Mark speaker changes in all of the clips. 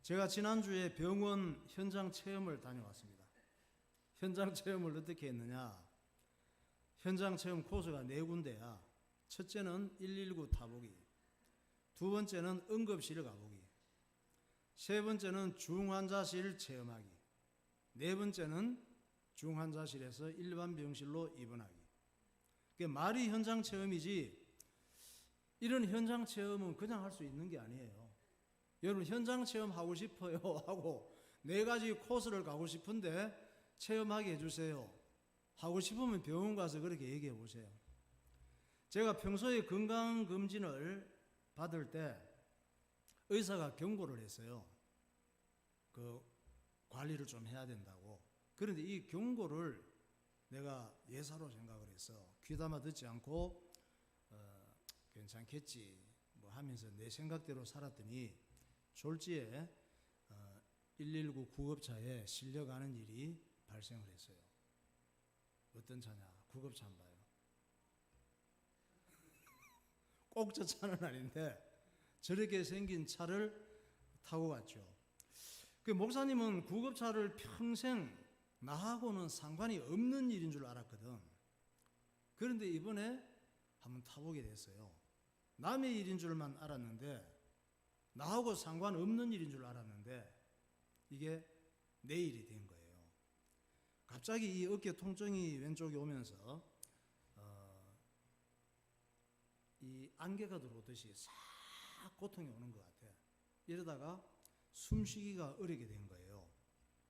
Speaker 1: 제가 지난주에 병원 현장 체험을 다녀왔습니다. 현장 체험을 어떻게 했느냐? 현장 체험 코스가 4군데야. 첫째는 119 타보기, 두 번째는 응급실 가보기, 세 번째는 중환자실 체험하기, 네 번째는 중환자실에서 일반 병실로 입원하기. 말이 현장 체험이지 이런 현장 체험은 그냥 할 수 있는 게 아니에요. 여러분 현장 체험 하고 싶어요 하고 4가지 코스를 가고 싶은데 체험하게 해주세요 하고 싶으면 병원 가서 그렇게 얘기해 보세요. 제가 평소에 건강검진을 받을 때 의사가 경고를 했어요. 그 관리를 좀 해야 된다고. 그런데 이 경고를 내가 예사로 생각을 해서 귀담아 듣지 않고 괜찮겠지 뭐 하면서 내 생각대로 살았더니 졸지에 119 구급차에 실려가는 일이 발생을 했어요. 어떤 차냐? 구급차인 봐요. 꼭 저 차는 아닌데 저렇게 생긴 차를 타고 갔죠. 그 목사님은 구급차를 평생 나하고는 상관이 없는 일인 줄 알았거든. 그런데 이번에 한번 타보게 됐어요. 남의 일인 줄만 알았는데, 나하고 상관없는 일인 줄 알았는데 이게 내 일이 된 거예요. 갑자기 이 어깨 통증이 왼쪽에 오면서 이 안개가 들어오듯이 싹 고통이 오는 것 같아. 이러다가 숨쉬기가 어렵게 된 거예요.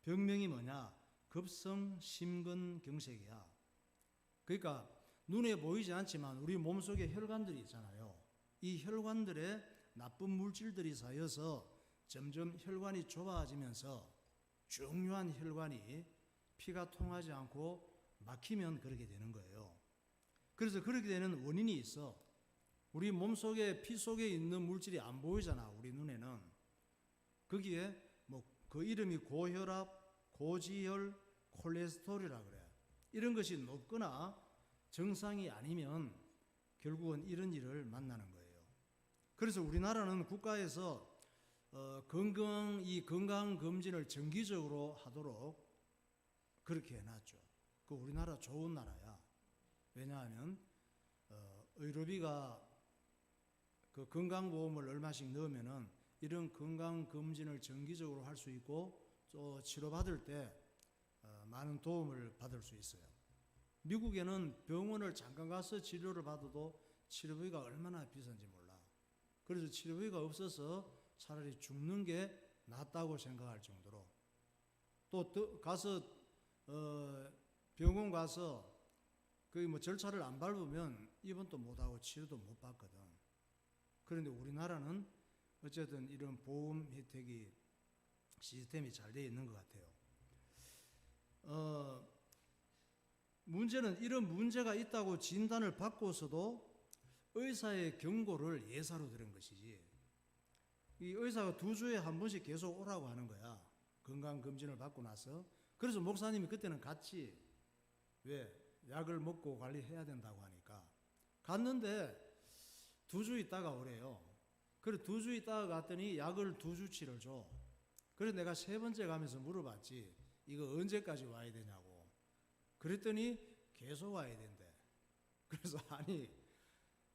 Speaker 1: 병명이 뭐냐? 급성 심근경색이야. 그러니까 눈에 보이지 않지만 우리 몸속에 혈관들이 있잖아요. 이 혈관들에 나쁜 물질들이 쌓여서 점점 혈관이 좁아지면서 중요한 혈관이 피가 통하지 않고 막히면 그렇게 되는 거예요. 그래서 그렇게 되는 원인이 있어. 우리 몸속에 피 속에 있는 물질이 안 보이잖아, 우리 눈에는. 거기에 뭐 그 이름이 고혈압, 고지혈, 콜레스테롤이라 그래. 이런 것이 높거나 정상이 아니면 결국은 이런 일을 만나는 거예요. 그래서 우리나라는 국가에서 이 건강검진을 정기적으로 하도록 그렇게 해놨죠. 그 우리나라 좋은 나라야. 왜냐하면 의료비가 그 건강보험을 얼마씩 넣으면은 이런 건강검진을 정기적으로 할 수 있고 또 치료받을 때 많은 도움을 받을 수 있어요. 미국에는 병원을 잠깐 가서 치료를 받아도 치료비가 얼마나 비싼지 몰라. 그래서 치료비가 없어서 차라리 죽는 게 낫다고 생각할 정도로. 또 가서 병원 가서 그 뭐 절차를 안 밟으면 입원도 못하고 치료도 못 받거든. 그런데 우리나라는 어쨌든 이런 보험 혜택이 시스템이 잘 되어 있는 것 같아요. 문제는 이런 문제가 있다고 진단을 받고서도 의사의 경고를 예사로 들은 것이지. 이 의사가 2주에 한 번씩 계속 오라고 하는 거야. 건강검진을 받고 나서. 그래서 목사님이 그때는 갔지. 왜? 약을 먹고 관리해야 된다고 하니까. 갔는데 2주 있다가 오래요. 그래 2주 있다가 갔더니 약을 2주치를 줘. 그래서 내가 3번째 가면서 물어봤지. 이거 언제까지 와야 되냐고. 그랬더니 계속 와야 된대. 그래서 아니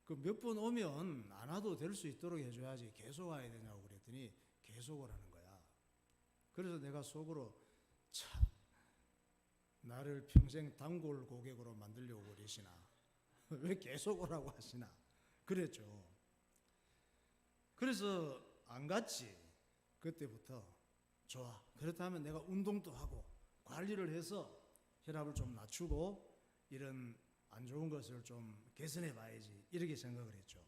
Speaker 1: 그 몇 번 오면 안 와도 될 수 있도록 해줘야지 계속 와야 되냐고 그랬더니 계속 오라는 거야. 그래서 내가 속으로 참 나를 평생 단골 고객으로 만들려고 그러시나. 왜 계속 오라고 하시나. 그랬죠. 그래서 안 갔지. 그때부터. 좋아. 그렇다면 내가 운동도 하고 관리를 해서 혈압을 좀 낮추고 이런 안 좋은 것을 좀 개선해 봐야지. 이렇게 생각을 했죠.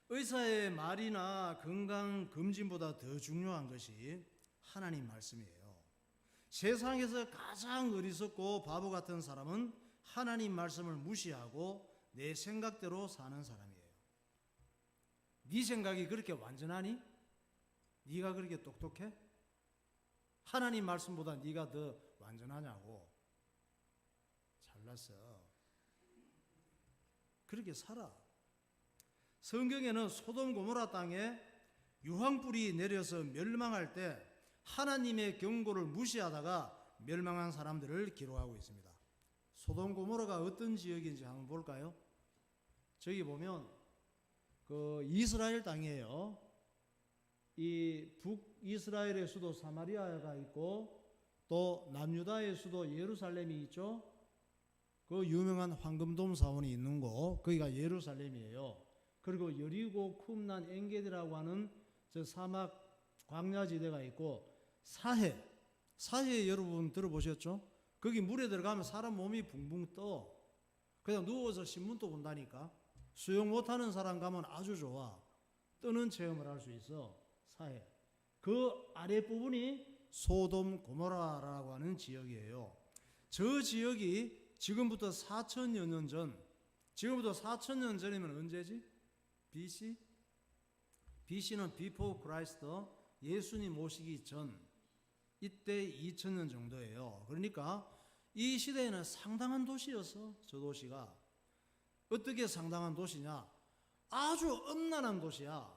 Speaker 1: 의사의 말이나 건강검진보다 더 중요한 것이 하나님 말씀이에요. 세상에서 가장 어리석고 바보 같은 사람은 하나님 말씀을 무시하고 내 생각대로 사는 사람이에요. 네 생각이 그렇게 완전하니? 네가 그렇게 똑똑해? 하나님 말씀보다 네가 더 완전하냐고. 잘났어. 그렇게 살아. 성경에는 소돔 고모라 땅에 유황불이 내려서 멸망할 때 하나님의 경고를 무시하다가 멸망한 사람들을 기록하고 있습니다. 소돔 고모라가 어떤 지역인지 한번 볼까요? 저기 보면 그 이스라엘 땅이에요. 이 북이스라엘의 수도 사마리아가 있고 또 남유다의 수도 예루살렘이 있죠. 그 유명한 황금돔 사원이 있는 곳, 거기가 예루살렘이에요. 그리고 여리고, 쿰난, 엔게디라고 하는 저 사막 광야지대가 있고, 사해 여러분 들어보셨죠? 거기 물에 들어가면 사람 몸이 붕붕 떠. 그냥 누워서 신문도 본다니까. 수영 못하는 사람 가면 아주 좋아. 뜨는 체험을 할 수 있어. 사해. 그 아랫부분이 소돔 고모라라고 하는 지역이에요. 저 지역이 지금부터 4천여 년 전, 지금부터 4천년 전이면 언제지? BC? BC는 Before Christ, 예수님 오시기 전, 이때 2000년 정도예요. 그러니까 이 시대에는 상당한 도시였어. 저 도시가. 어떻게 상당한 도시냐? 아주 음란한 도시야.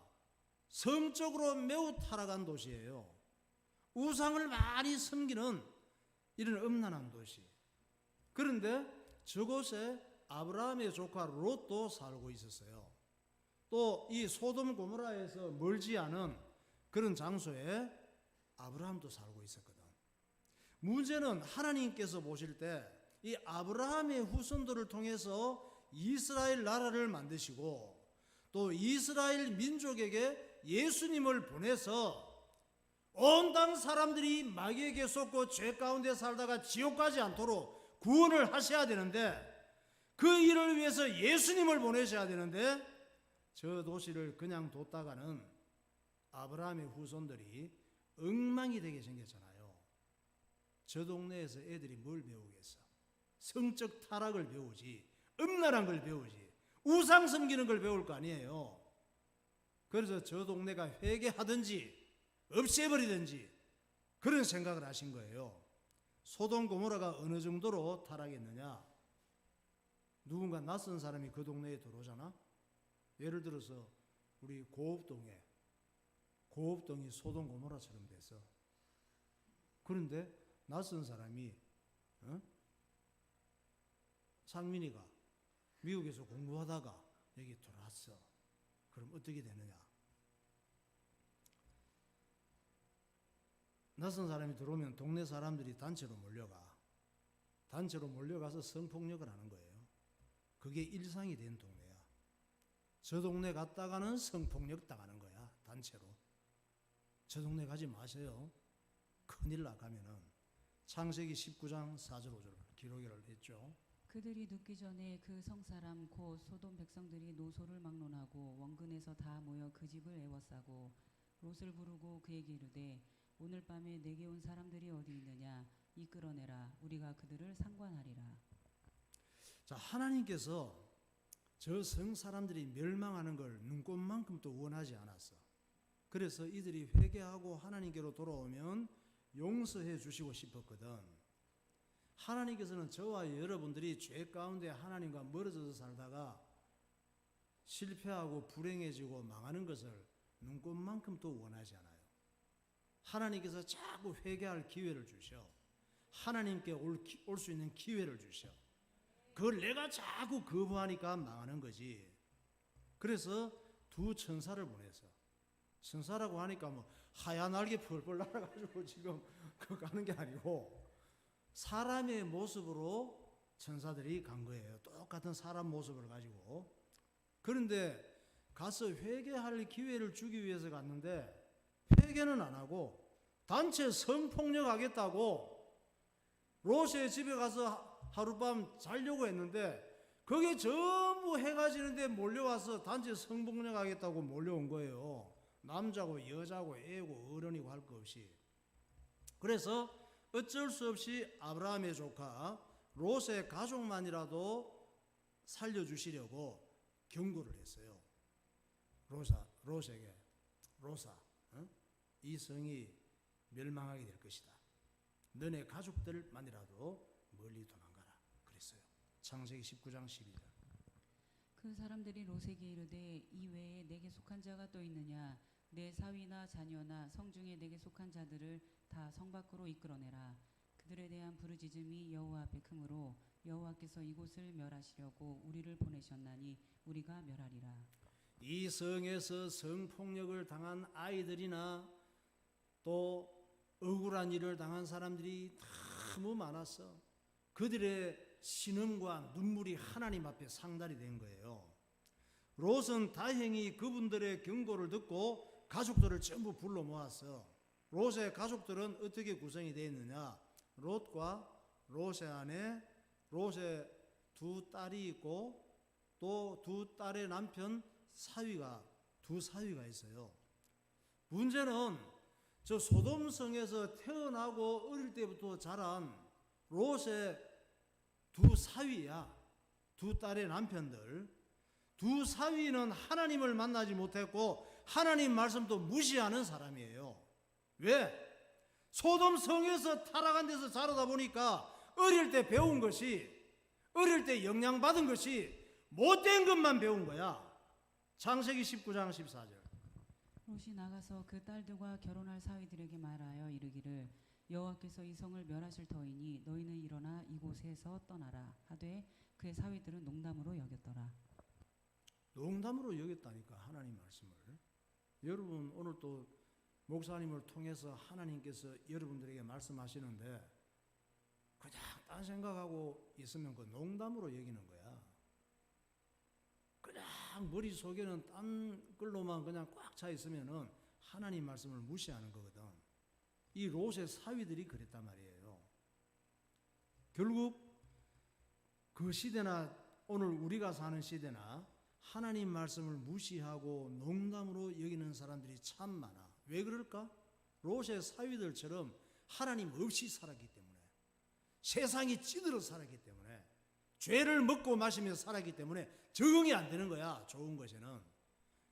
Speaker 1: 성적으로 매우 타락한 도시예요. 우상을 많이 섬기는 이런 음란한 도시. 그런데 저곳에 아브라함의 조카 롯도 살고 있었어요. 또 이 소돔 고모라에서 멀지 않은 그런 장소에 아브라함도 살고 있었거든. 문제는 하나님께서 보실 때 이 아브라함의 후손들을 통해서 이스라엘 나라를 만드시고 또 이스라엘 민족에게 예수님을 보내서 온 땅 사람들이 마귀에게 속고 죄 가운데 살다가 지옥 가지 않도록 구원을 하셔야 되는데, 그 일을 위해서 예수님을 보내셔야 되는데 저 도시를 그냥 뒀다가는 아브라함의 후손들이 엉망이 되게 생겼잖아요. 저 동네에서 애들이 뭘 배우겠어? 성적 타락을 배우지, 음란한 걸 배우지, 우상 섬기는 걸 배울 거 아니에요. 그래서 저 동네가 회개하든지 없애버리든지 그런 생각을 하신 거예요. 소돔 고모라가 어느 정도로 타락했느냐? 누군가 낯선 사람이 그 동네에 들어오잖아. 예를 들어서 우리 고읍동이 소돔 고모라처럼 됐어. 그런데 낯선 사람이 상민이가 미국에서 공부하다가 여기 들어왔어. 그럼 어떻게 되느냐? 낯선 사람이 들어오면 동네 사람들이 단체로 몰려가. 단체로 몰려가서 성폭력을 하는 거예요. 그게 일상이 된 동네야. 저 동네 갔다가는 성폭력 당하는 거야. 단체로. 저 동네 가지 마세요. 큰일 나가면은. 창세기 19장 4절 5절 기록을 했죠.
Speaker 2: 그들이 눕기 전에 그 성사람 곧 소돔 백성들이 노소를 막론하고 원근에서 다 모여 그 집을 애워싸고 롯을 부르고 그에게 이르되 오늘 밤에 내게 온 사람들이 어디 있느냐 이끌어내라 우리가 그들을 상관하리라.
Speaker 1: 자, 하나님께서 저 성 사람들이 멸망하는 걸 눈꼽만큼도 원하지 않았어. 그래서 이들이 회개하고 하나님께로 돌아오면 용서해 주시고 싶었거든. 하나님께서는 저와 여러분들이 죄 가운데 하나님과 멀어져서 살다가 실패하고 불행해지고 망하는 것을 눈꼽만큼도 원하지 않아요. 하나님께서 자꾸 회개할 기회를 주셔. 하나님께 올 수 있는 기회를 주셔. 그걸 내가 자꾸 거부하니까 망하는 거지. 그래서 두 천사를 보내서, 천사라고 하니까 뭐 하얀 날개 펄펄 날아가지고 지금 그 가는 게 아니고 사람의 모습으로 천사들이 간 거예요. 똑같은 사람 모습을 가지고. 그런데 가서 회개할 기회를 주기 위해서 갔는데 회개는 안 하고 단체 성폭력 하겠다고 롯의 집에 가서 하룻밤 자려고 했는데 그게 전부 해가 지는데 몰려와서 단체 성폭력 하겠다고 몰려온 거예요. 남자고 여자고 애고 어른이고 할 거 없이. 그래서 어쩔 수 없이 아브라함의 조카 롯의 가족만이라도 살려주시려고 경고를 했어요. 롯에게 롯아, 이 성이 멸망하게 될 것이다. 너네 가족들만이라도 멀리 도망가라. 그랬어요. 창세기 19장 12절.
Speaker 2: 그 사람들이 롯에게 이르되 이 외에 내게 속한 자가 또 있느냐 내 사위나 자녀나 성중에 내게 속한 자들을 다 성 밖으로 이끌어내라. 그들에 대한 부르짖음이 여호와 앞에 크므로 여호와께서 이곳을 멸하시려고 우리를 보내셨나니 우리가 멸하리라.
Speaker 1: 이 성에서 성폭력을 당한 아이들이나 또 억울한 일을 당한 사람들이 너무 많았어. 그들의 신음과 눈물이 하나님 앞에 상달이 된 거예요. 롯은 다행히 그분들의 경고를 듣고 가족들을 전부 불러 모았어. 롯의 가족들은 어떻게 구성이 되어 있느냐? 롯과 롯의 아내, 롯의 두 딸이 있고 또 두 딸의 남편 두 사위가 있어요. 문제는 저 소돔성에서 태어나고 어릴 때부터 자란 롯의 두 사위야. 두 딸의 남편들. 두 사위는 하나님을 만나지 못했고 하나님 말씀도 무시하는 사람이에요. 왜? 소돔성에서 타락한 데서 자라다 보니까 어릴 때 배운 것이, 어릴 때 영향받은 것이 못된 것만 배운 거야. 창세기 19장 14절.
Speaker 2: 롯이 나가서 그 딸들과 결혼할 사위들에게 말하여 이르기를 여호와께서 이 성을 멸하실 터이니 너희는 일어나 이곳에서 떠나라 하되 그의 사위들은 농담으로 여겼더라.
Speaker 1: 농담으로 여겼다니까, 하나님 말씀을. 여러분, 오늘 또 목사님을 통해서 하나님께서 여러분들에게 말씀하시는데 그냥 딴 생각하고 있으면 그 농담으로 여기는 거야. 그냥 머릿속에는 딴 걸로만 그냥 꽉 차 있으면은 하나님 말씀을 무시하는 거거든. 이 롯의 사위들이 그랬단 말이에요. 결국 그 시대나 오늘 우리가 사는 시대나 하나님 말씀을 무시하고 농담으로 여기는 사람들이 참 많아. 왜 그럴까? 롯의 사위들처럼 하나님 없이 살았기 때문에, 세상이 찌들어 살았기 때문에, 죄를 먹고 마시며 살았기 때문에 적응이 안 되는 거야. 좋은 것에는.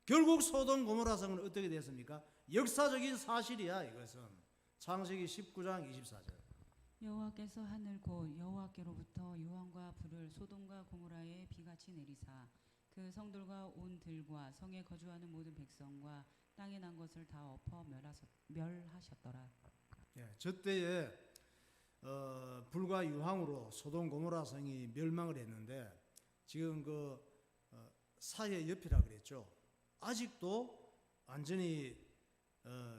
Speaker 1: 결국 소돔 고모라 성은 어떻게 됐습니까? 역사적인 사실이야. 이것은 창세기 19장 24절.
Speaker 2: 여호와께서 하늘 곧 여호와께로부터 유황과 불을 소돔과 고모라에 비같이 내리사 그 성들과 온 들과 성에 거주하는 모든 백성과 땅에 난 것을 다 엎어 멸하셨더라.
Speaker 1: 예, 저때에 불과 유황으로 소돔 고모라 성이 멸망을 했는데 지금 그 사해 옆이라 그랬죠. 아직도 완전히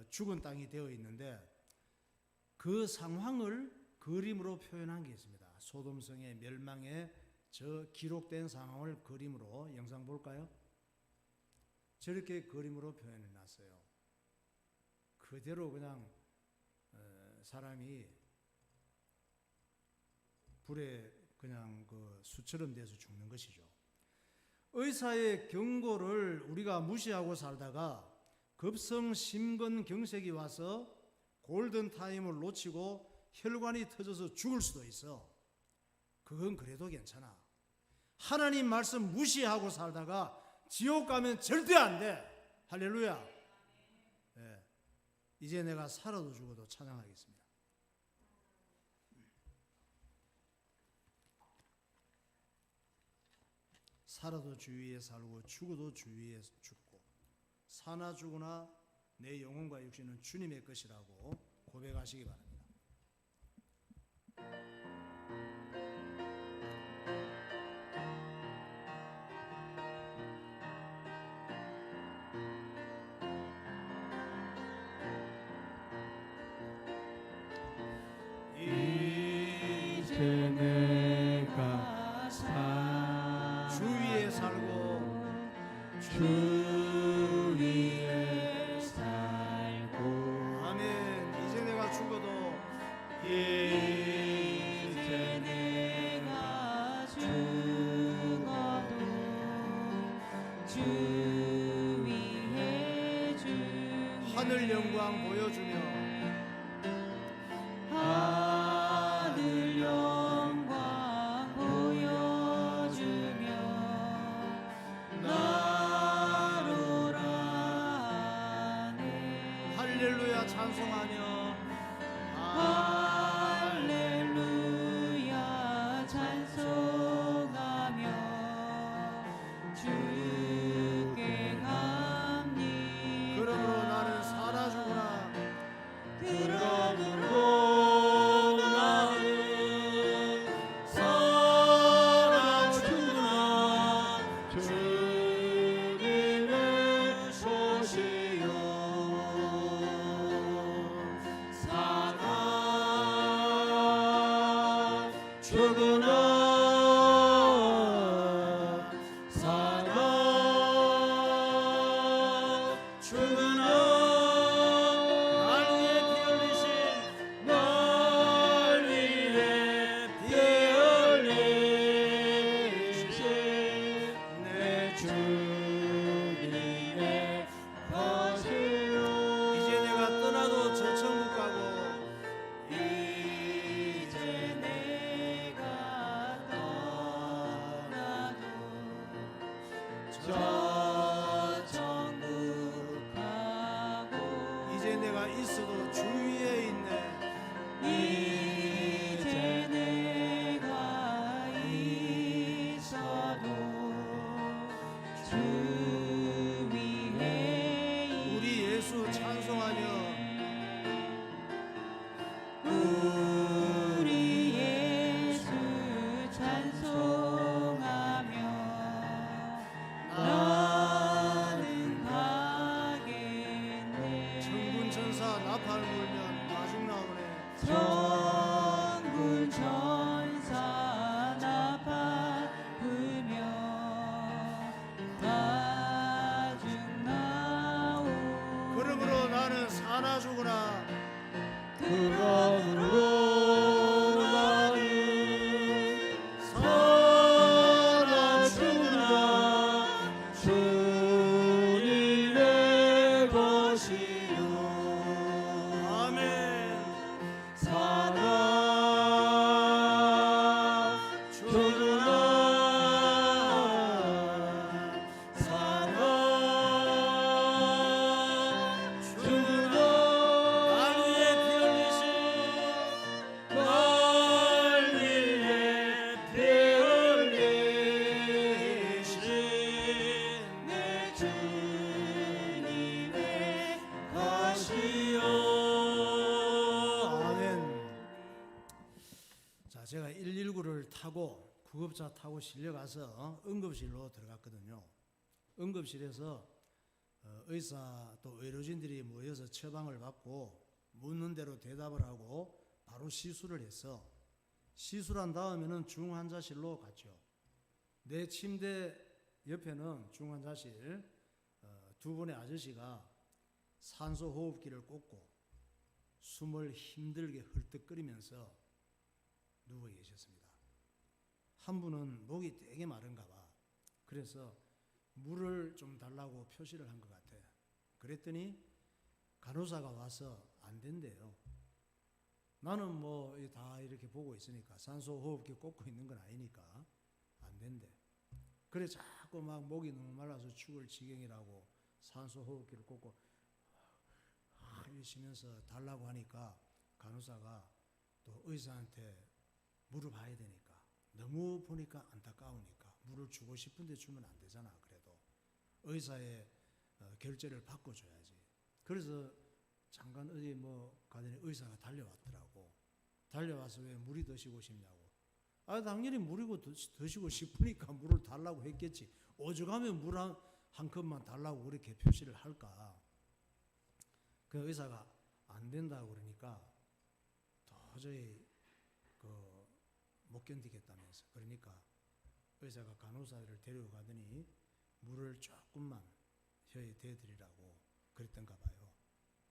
Speaker 1: 죽은 땅이 되어 있는데 그 상황을 그림으로 표현한 게 있습니다. 소돔성의 멸망의 저 기록된 상황을 그림으로 영상 볼까요? 저렇게 그림으로 표현해 놨어요. 그대로 그냥 사람이 불에 그냥 그 수처럼 돼서 죽는 것이죠. 의사의 경고를 우리가 무시하고 살다가 급성 심근경색이 와서 골든타임을 놓치고 혈관이 터져서 죽을 수도 있어. 그건 그래도 괜찮아. 하나님 말씀 무시하고 살다가 지옥 가면 절대 안 돼. 할렐루야. 네. 이제 내가 살아도 죽어도 찬양하겠습니다. 살아도 주위에 살고 죽어도 주위에 죽고 사나 죽으나 내 영혼과 육신은 주님의 것이라고 고백하시기 바랍니다.
Speaker 3: 이제 내가
Speaker 1: 주위에 살고
Speaker 3: 주 위에 살고
Speaker 1: 아멘. 이제 내가 죽어도
Speaker 3: 이제 내가 죽어도 주 위에 주
Speaker 1: 하늘 영광 보여주며
Speaker 3: 하늘 영광 보여주며 나로라네
Speaker 1: 할렐루야 찬송하며
Speaker 3: 할렐루야 찬송하며 주께 감리
Speaker 1: 그러므로
Speaker 3: 죽으나 살아 죽으나 날 위해 피 흘리신 내 주님의 것이요
Speaker 1: 이제 내가 떠나도 저 천국 가고
Speaker 3: 이제 내가 떠나도 저 천국 가고
Speaker 1: 이제 내가 있어도 주 위에 있네.
Speaker 3: 이제 내가 있어도 주 위에
Speaker 1: 우리 예수 찬송하며
Speaker 3: 우리 예수 찬송하며 나는 가겠네
Speaker 1: 천군 천사 나팔 불면 마중 나오네.
Speaker 3: 천군 천사 나팔 불며 마중 나오
Speaker 1: 그러므로 나는 사나 죽으나
Speaker 3: 그러므로 나는 살아 죽으나 주님의 것이요
Speaker 1: 아멘.
Speaker 3: 살아 죽으나 살아 죽으나
Speaker 1: 날 위해 피 흘리신
Speaker 3: 날 위해 피 흘리신 내 주님의 것이요
Speaker 1: 아멘. 자, 제가 119를 타고 구급차 타고 실려가서 응급실로 들어갔거든요. 응급실에서 의사 또 의료진들이 모여서 처방을 받고 묻는 대로 대답을 하고 바로 시술을 해서 시술한 다음에는 중환자실로 갔죠. 내 침대 옆에는 중환자실 두 분의 아저씨가 산소 호흡기를 꽂고 숨을 힘들게 헐떡거리면서 누워 계셨습니다. 한 분은 목이 되게 마른가 봐. 그래서 물을 좀 달라고 표시를 한 것 같아. 그랬더니 간호사가 와서 안 된대요. 나는 뭐 다 이렇게 보고 있으니까 산소 호흡기 꽂고 있는 건 아니니까 안 된대. 그래 자꾸 막 목이 너무 말라서 죽을 지경이라고 산소 호흡기를 꽂고 이러시면서 달라고 하니까 간호사가 또 의사한테 물어봐야 되니까 너무 보니까 안타까우니까 물을 주고 싶은데 주면 안 되잖아. 그래도 의사의 결제를 바꿔줘야지. 그래서 잠깐 어디 뭐 가더니 의사가 달려왔더라고. 달려와서 왜 물이 드시고 싶냐고. 아 당연히 물이고 드시고 싶으니까 물을 달라고 했겠지. 오죽하면 물 한 컵만 달라고 그렇게 표시를 할까. 그 의사가 안 된다고 그러니까 도저히 못 견디겠다면서. 그러니까 의사가 간호사를 데려가더니 물을 조금만 혀에 대드리라고 그랬던가 봐요.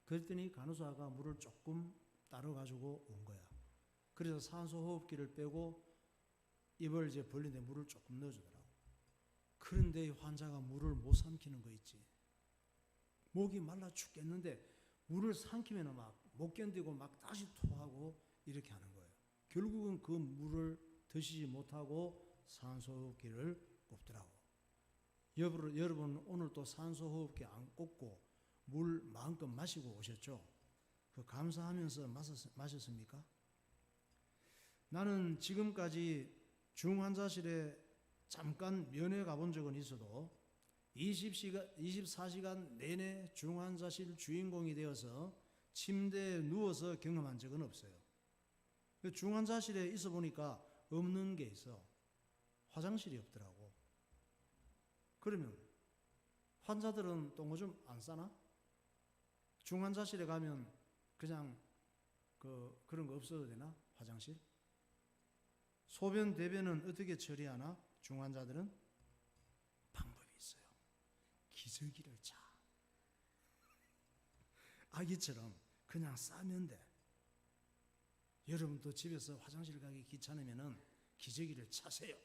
Speaker 1: 그랬더니 간호사가 물을 조금 따러 가지고 온 거야. 그래서 산소 호흡기를 빼고 입을 이제 벌리는데 물을 조금 넣어주더라고. 그런데 이 환자가 물을 못 삼키는 거 있지. 목이 말라 죽겠는데 물을 삼키면 막 못 견디고 막 다시 토하고 이렇게 하는 거예요. 결국은 그 물을 드시지 못하고 산소호흡기를 꼽더라고. 여러분 오늘 또 산소호흡기 안 꼽고 물 마음껏 마시고 오셨죠? 그 감사하면서 마셨습니까? 나는 지금까지 중환자실에 잠깐 면회 가본 적은 있어도 24시간 내내 중환자실 주인공이 되어서 침대에 누워서 경험한 적은 없어요. 중환자실에 있어 보니까 없는 게 있어. 화장실이 없더라고. 그러면 환자들은 똥오줌 안 싸나? 중환자실에 가면 그냥 그런 거 없어도 되나? 화장실? 소변 대변은 어떻게 처리하나? 중환자들은 방법이 있어요. 기저귀를 차. 아기처럼 그냥 싸면 돼. 여러분도 집에서 화장실 가기 귀찮으면은 기저귀를 차세요.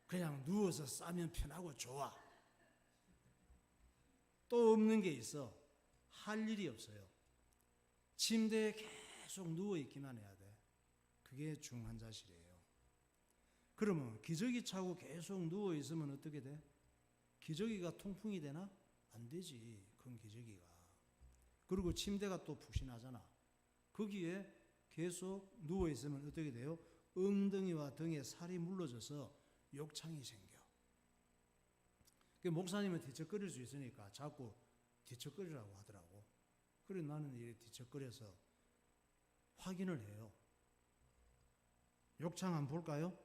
Speaker 1: 그냥 누워서 싸면 편하고 좋아. 또 없는 게 있어. 할 일이 없어요. 침대에 계속 누워있기만 해야 돼. 그게 중환자실이에요. 그러면 기저귀 차고 계속 누워있으면 어떻게 돼? 기저귀가 통풍이 되나? 안 되지. 큰 기저귀가. 그리고 침대가 또 푹신하잖아. 거기에 계속 누워있으면 어떻게 돼요? 엉덩이와 등에 살이 물러져서 욕창이 생겨. 목사님은 뒤척거릴 수 있으니까 자꾸 뒤척거리라고 하더라고. 그래 나는 이렇게 뒤척거려서 확인을 해요. 욕창 한번 볼까요?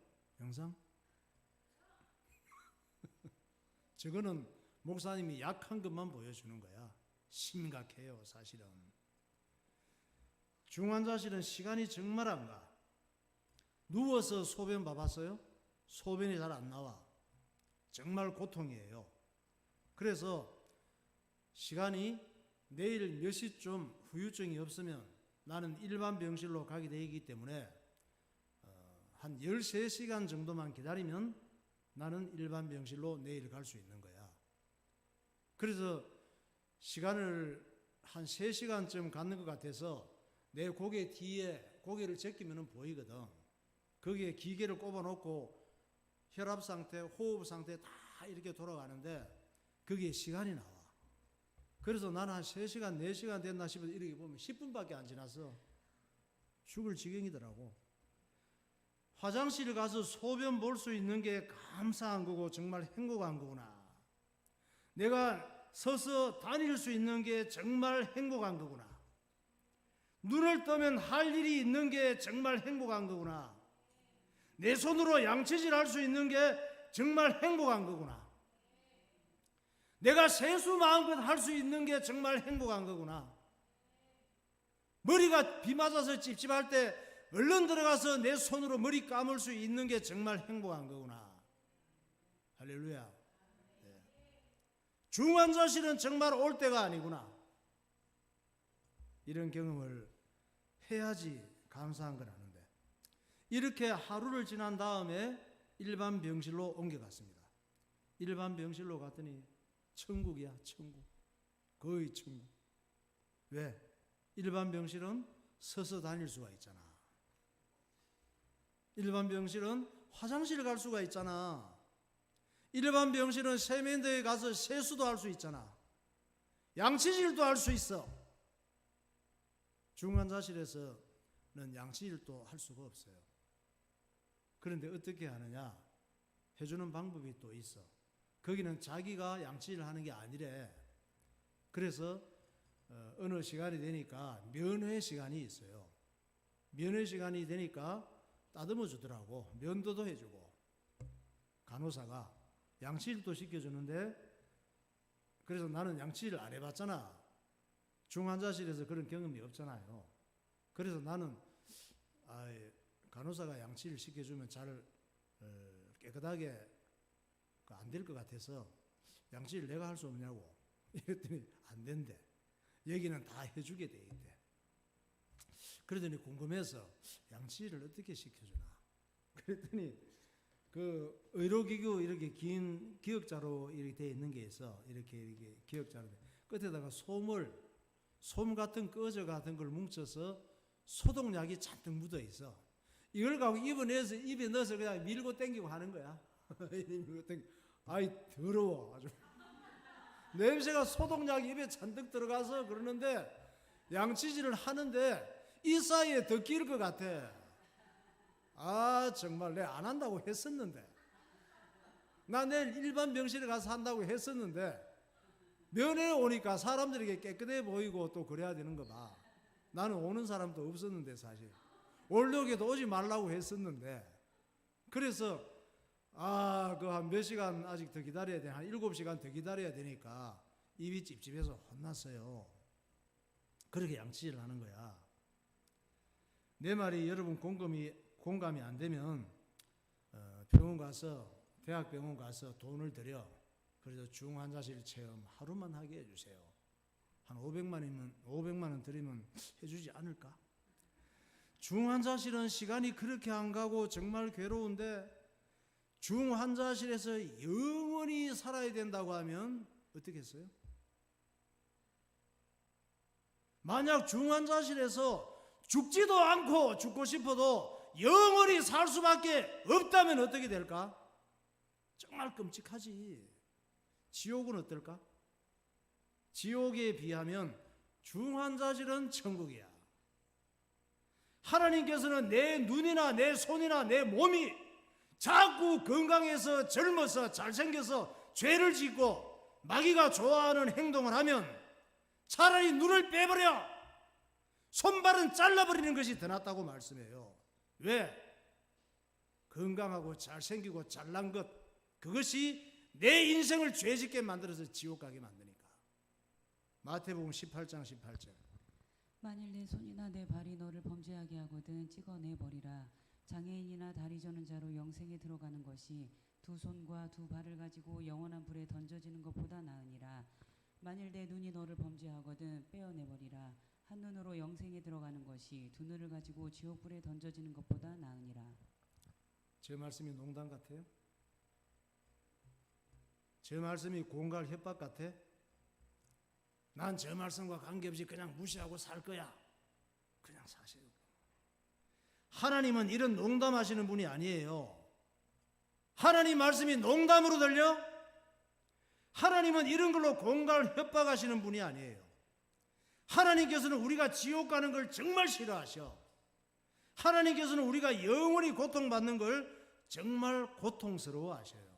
Speaker 1: 영상? 저거는 목사님이 약한 것만 보여주는 거야. 심각해요 사실은. 중환자실은 시간이 정말 안 가. 누워서 소변 봐봤어요? 소변이 잘 안 나와. 정말 고통이에요. 그래서 시간이 내일 몇 시쯤 후유증이 없으면 나는 일반 병실로 가게 되기 때문에 한 13시간 정도만 기다리면 나는 일반 병실로 내일 갈 수 있는 거야. 그래서 시간을 한 3시간쯤 갖는 것 같아서 내 고개 뒤에 고개를 제끼면 보이거든. 거기에 기계를 꼽아놓고 혈압 상태, 호흡 상태 다 이렇게 돌아가는데 거기에 시간이 나와. 그래서 나는 한 3시간, 4시간 됐나 싶어서 이렇게 보면 10분밖에 안 지났어. 죽을 지경이더라고. 화장실 가서 소변 볼 수 있는 게 감사한 거고 정말 행복한 거구나. 내가 서서 다닐 수 있는 게 정말 행복한 거구나. 눈을 뜨면 할 일이 있는 게 정말 행복한 거구나. 내 손으로 양치질 할 수 있는 게 정말 행복한 거구나. 내가 세수 마음껏 할 수 있는 게 정말 행복한 거구나. 머리가 비 맞아서 찝찝할 때 얼른 들어가서 내 손으로 머리 감을 수 있는 게 정말 행복한 거구나. 할렐루야. 네. 중환자실은 정말 올 때가 아니구나. 이런 경험을 해야지 감사한 건 아는데. 이렇게 하루를 지난 다음에 일반 병실로 옮겨갔습니다. 일반 병실로 갔더니 천국이야, 천국. 거의 천국. 왜? 일반 병실은 서서 다닐 수가 있잖아. 일반 병실은 화장실 갈 수가 있잖아. 일반 병실은 세면대에 가서 세수도 할 수 있잖아. 양치질도 할 수 있어. 중환자실에서는 양치질도 할 수가 없어요. 그런데 어떻게 하느냐? 해주는 방법이 또 있어. 거기는 자기가 양치질을 하는 게 아니래. 그래서 어느 시간이 되니까 면회 시간이 있어요. 면회 시간이 되니까 따듬어 주더라고. 면도도 해주고. 간호사가 양치질도 시켜주는데, 그래서 나는 양치질을 안 해봤잖아. 중환자실에서 그런 경험이 없잖아요. 그래서 나는 간호사가 양치를 시켜주면 잘 깨끗하게 안 될 것 같아서 양치를 내가 할 수 없냐고 이랬더니 안 된대. 여기는 다 해주게 돼 있대. 그러더니 궁금해서 양치를 어떻게 시켜주나. 그랬더니 그 의료기구 이렇게 긴 기억자로 이렇게 돼 있는 게 있어. 이렇게 기억자로 끝에다가 솜 같은 꺼져 같은 걸 뭉쳐서 소독약이 잔뜩 묻어 있어. 이걸 갖고 입에 넣어서 그냥 밀고 당기고 하는 거야. 밀고 당기고. 아이 더러워 아주. 냄새가 소독약이 입에 잔뜩 들어가서 그러는데 양치질을 하는데 이 사이에 더 낄 것 같아. 아 정말 내가 안 한다고 했었는데, 나 내일 일반 병실에 가서 한다고 했었는데 면회 오니까 사람들에게 깨끗해 보이고 또 그래야 되는 거 봐. 나는 오는 사람도 없었는데 사실 오려고도 오지 말라고 했었는데, 그래서 그 한 몇 시간 아직 더 기다려야 돼. 한 7시간 더 기다려야 되니까 입이 찝찝해서 혼났어요. 그렇게 양치질을 하는 거야. 내 말이 여러분 공감이 안 되면 병원 가서 대학병원 가서 돈을 들여 그래서 중환자실 체험 하루만 하게 해주세요. 한 500만 원 드리면 해주지 않을까? 중환자실은 시간이 그렇게 안 가고 정말 괴로운데 중환자실에서 영원히 살아야 된다고 하면 어떻게 했어요? 만약 중환자실에서 죽지도 않고 죽고 싶어도 영원히 살 수밖에 없다면 어떻게 될까? 정말 끔찍하지. 지옥은 어떨까? 지옥에 비하면 중환자실은 천국이야. 하나님께서는 내 눈이나 내 손이나 내 몸이 자꾸 건강해서 젊어서 잘생겨서 죄를 짓고 마귀가 좋아하는 행동을 하면 차라리 눈을 빼버려 손발은 잘라버리는 것이 더 낫다고 말씀해요. 왜? 건강하고 잘생기고 잘난 것 그것이 내 인생을 죄짓게 만들어서 지옥 가게 만드니까. 마태복음 18장 18절.
Speaker 2: 만일 내 손이나 내 발이 너를 범죄하게 하거든 찍어내버리라. 장애인이나 다리 저는 자로 영생에 들어가는 것이 두 손과 두 발을 가지고 영원한 불에 던져지는 것보다 나으니라. 만일 내 눈이 너를 범죄하거든 빼어내버리라. 한 눈으로 영생에 들어가는 것이 두 눈을 가지고 지옥불에 던져지는 것보다 나으니라.
Speaker 1: 제 말씀이 농담 같아요? 제 말씀이 공갈 협박 같아? 난 저 말씀과 관계없이 그냥 무시하고 살 거야. 그냥 사세요. 하나님은 이런 농담하시는 분이 아니에요. 하나님 말씀이 농담으로 들려? 하나님은 이런 걸로 공갈 협박하시는 분이 아니에요. 하나님께서는 우리가 지옥 가는 걸 정말 싫어하셔. 하나님께서는 우리가 영원히 고통받는 걸 정말 고통스러워 하셔요.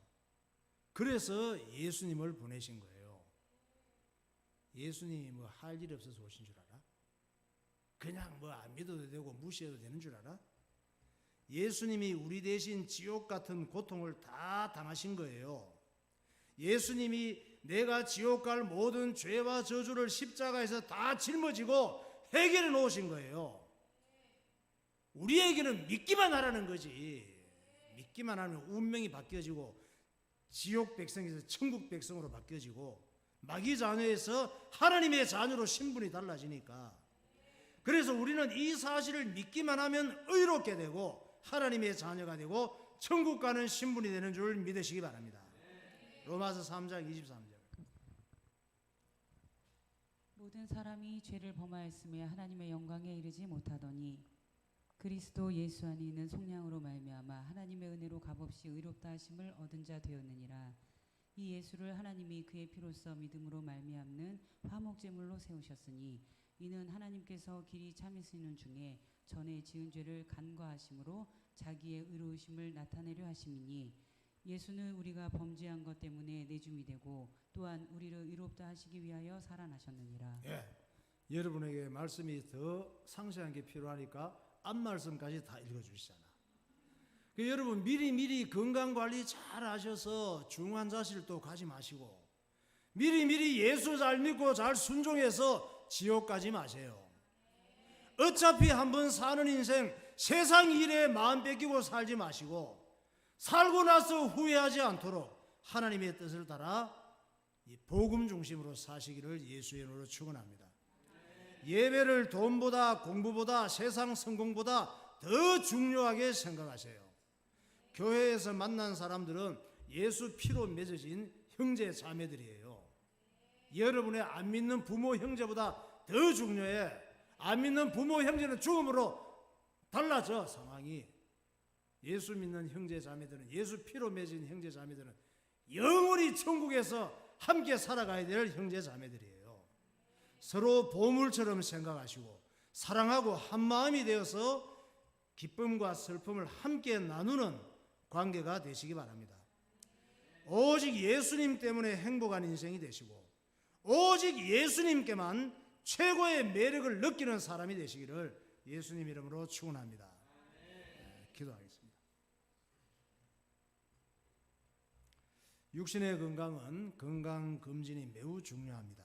Speaker 1: 그래서 예수님을 보내신 거예요. 예수님이 뭐 할 일이 없어서 오신 줄 알아? 그냥 뭐 안 믿어도 되고 무시해도 되는 줄 알아? 예수님이 우리 대신 지옥 같은 고통을 다 당하신 거예요. 예수님이 내가 지옥 갈 모든 죄와 저주를 십자가에서 다 짊어지고 해결해 놓으신 거예요. 우리에게는 믿기만 하라는 거지. 믿기만 하면 운명이 바뀌어지고 지옥 백성에서 천국 백성으로 바뀌어지고 마귀 자녀에서 하나님의 자녀로 신분이 달라지니까. 그래서 우리는 이 사실을 믿기만 하면 의롭게 되고 하나님의 자녀가 되고 천국 가는 신분이 되는 줄 믿으시기 바랍니다. 로마서 3장 23절.
Speaker 2: 모든 사람이 죄를 범하였음에 하나님의 영광에 이르지 못하더니 그리스도 예수 안에 있는 속량으로 말미암아 하나님의 은혜로 값없이 의롭다 하심을 얻은 자 되었느니라. 이 예수를 하나님이 그의 피로써 믿음으로 말미암는 화목제물로 세우셨으니 이는 하나님께서 길이 참으시는 중에 전에 지은 죄를 간과하심으로 자기의 의로우심을 나타내려 하심이니 예수는 우리가 범죄한 것 때문에 내줌이 되고 또한 우리를 의롭다 하시기 위하여 살아나셨느니라.
Speaker 1: 여러분에게 말씀이 더 상세한 게 필요하니까 앞 말씀까지 다 읽어주시잖아. 여러분 미리 건강관리 잘 하셔서 중환자실도 가지 마시고 미리 예수 잘 믿고 잘 순종해서 지옥 가지 마세요. 어차피 한번 사는 인생 세상 일에 마음 뺏기고 살지 마시고 살고 나서 후회하지 않도록 하나님의 뜻을 따라 이 복음 중심으로 사시기를 예수의 이름으로 축원합니다. 예배를 돈보다 공부보다 세상 성공보다 더 중요하게 생각하세요. 교회에서 만난 사람들은 예수 피로 맺어진 형제 자매들이에요. 여러분의 안 믿는 부모 형제보다 더 중요해. 안 믿는 부모 형제는 죽음으로 달라져 상황이. 예수 믿는 형제 자매들은 예수 피로 맺은 형제 자매들은 영원히 천국에서 함께 살아가야 될 형제 자매들이에요. 서로 보물처럼 생각하시고 사랑하고 한마음이 되어서 기쁨과 슬픔을 함께 나누는 관계가 되시기 바랍니다. 오직 예수님 때문에 행복한 인생이 되시고 오직 예수님께만 최고의 매력을 느끼는 사람이 되시기를 예수님 이름으로 축원합니다. 기도하겠습니다. 육신의 건강은 건강검진이 매우 중요합니다.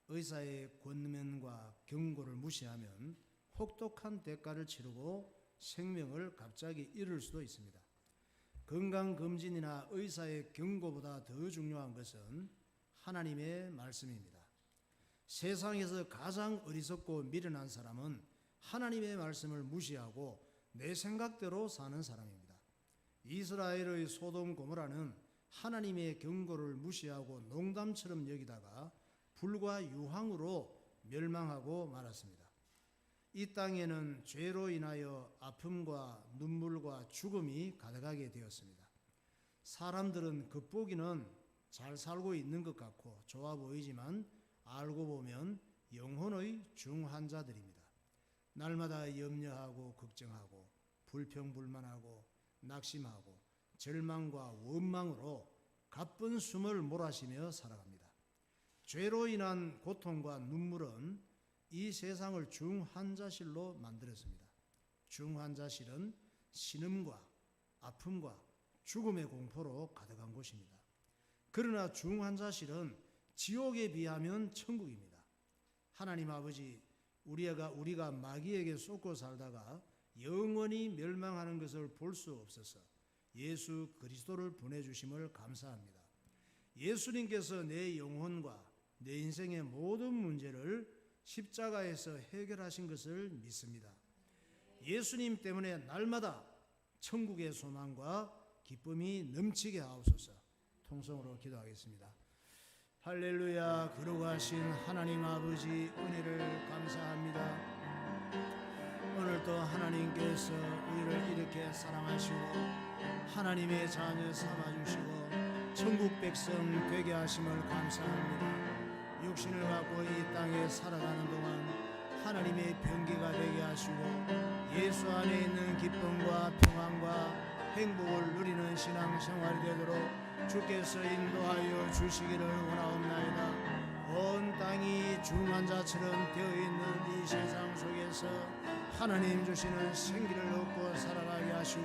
Speaker 1: 의사의 권면과 경고를 무시하면 혹독한 대가를 치르고 생명을 갑자기 잃을 수도 있습니다. 건강검진이나 의사의 경고보다 더 중요한 것은 하나님의 말씀입니다. 세상에서 가장 어리석고 미련한 사람은 하나님의 말씀을 무시하고 내 생각대로 사는 사람입니다. 이스라엘의 소돔 고모라는 하나님의 경고를 무시하고 농담처럼 여기다가 불과 유황으로 멸망하고 말았습니다. 이 땅에는 죄로 인하여 아픔과 눈물과 죽음이 가득하게 되었습니다. 사람들은 겉보기는 잘 살고 있는 것 같고 좋아 보이지만 알고 보면 영혼의 중환자들입니다. 날마다 염려하고 걱정하고 불평불만하고 낙심하고 절망과 원망으로 가쁜 숨을 몰아쉬며 살아갑니다. 죄로 인한 고통과 눈물은 이 세상을 중환자실로 만들었습니다. 중환자실은 신음과 아픔과 죽음의 공포로 가득한 곳입니다. 그러나 중환자실은 지옥에 비하면 천국입니다. 하나님 아버지, 우리가 마귀에게 쏟고 살다가 영원히 멸망하는 것을 볼 수 없어서 예수 그리스도를 보내주심을 감사합니다. 예수님께서 내 영혼과 내 인생의 모든 문제를 십자가에서 해결하신 것을 믿습니다. 예수님 때문에 날마다 천국의 소망과 기쁨이 넘치게 하옵소서. 통성으로 기도하겠습니다. 할렐루야. 거룩하신 하나님 아버지, 은혜를 감사합니다. 오늘도 하나님께서 우리를 이렇게 사랑하시고 하나님의 자녀 삼아주시고 천국 백성 되게 하심을 감사합니다. 육신을 갖고 이 땅에 살아가는 동안 하나님의 병기가 되게 하시고 예수 안에 있는 기쁨과 평안과 행복을 누리는 신앙생활이 되도록 주께서 인도하여 주시기를 원하옵나이다. 온 땅이 중환자처럼 되어 있는 이 세상 속에서 하나님 주시는 생기를 얻고 살아가게 하시고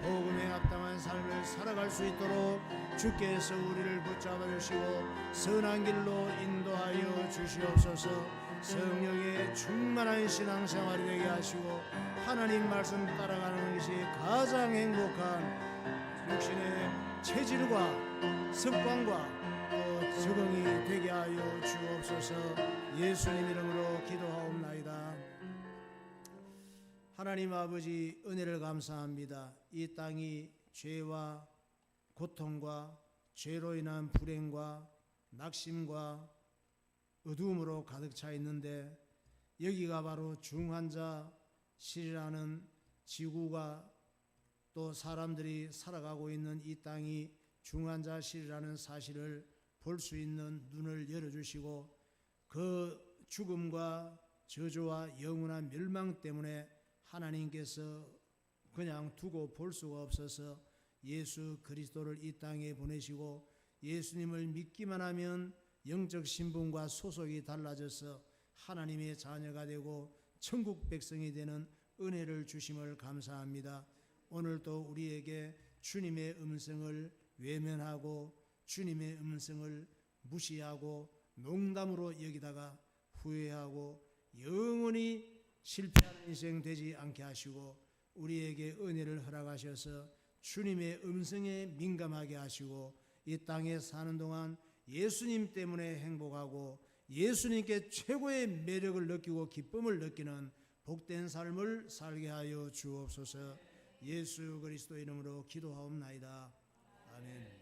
Speaker 1: 복음에 합당한 삶을 살아갈 수 있도록 주께서 우리를 붙잡아 주시고 선한 길로 인도하여 주시옵소서. 성령의 충만한 신앙생활이 되게 하시고 하나님 말씀 따라가는 것이 가장 행복한 육신의 체질과 습관과 또 적응이 되게 하여 주옵소서. 예수님 이름으로 기도하옵나이다. 하나님 아버지, 은혜를 감사합니다. 이 땅이 죄와 고통과 죄로 인한 불행과 낙심과 어두움으로 가득 차 있는데 여기가 바로 중환자실이라는 지구가 또 사람들이 살아가고 있는 이 땅이 중환자실이라는 사실을 볼 수 있는 눈을 열어주시고 그 죽음과 저주와 영원한 멸망 때문에 하나님께서 그냥 두고 볼 수가 없어서 예수 그리스도를 이 땅에 보내시고 예수님을 믿기만 하면 영적 신분과 소속이 달라져서 하나님의 자녀가 되고 천국 백성이 되는 은혜를 주심을 감사합니다. 오늘도 우리에게 주님의 음성을 외면하고 주님의 음성을 무시하고 농담으로 여기다가 후회하고 영원히 실패하는 인생 되지 않게 하시고 우리에게 은혜를 허락하셔서 주님의 음성에 민감하게 하시고 이 땅에 사는 동안 예수님 때문에 행복하고 예수님께 최고의 매력을 느끼고 기쁨을 느끼는 복된 삶을 살게 하여 주옵소서. 예수 그리스도 이름으로 기도하옵나이다. 아멘.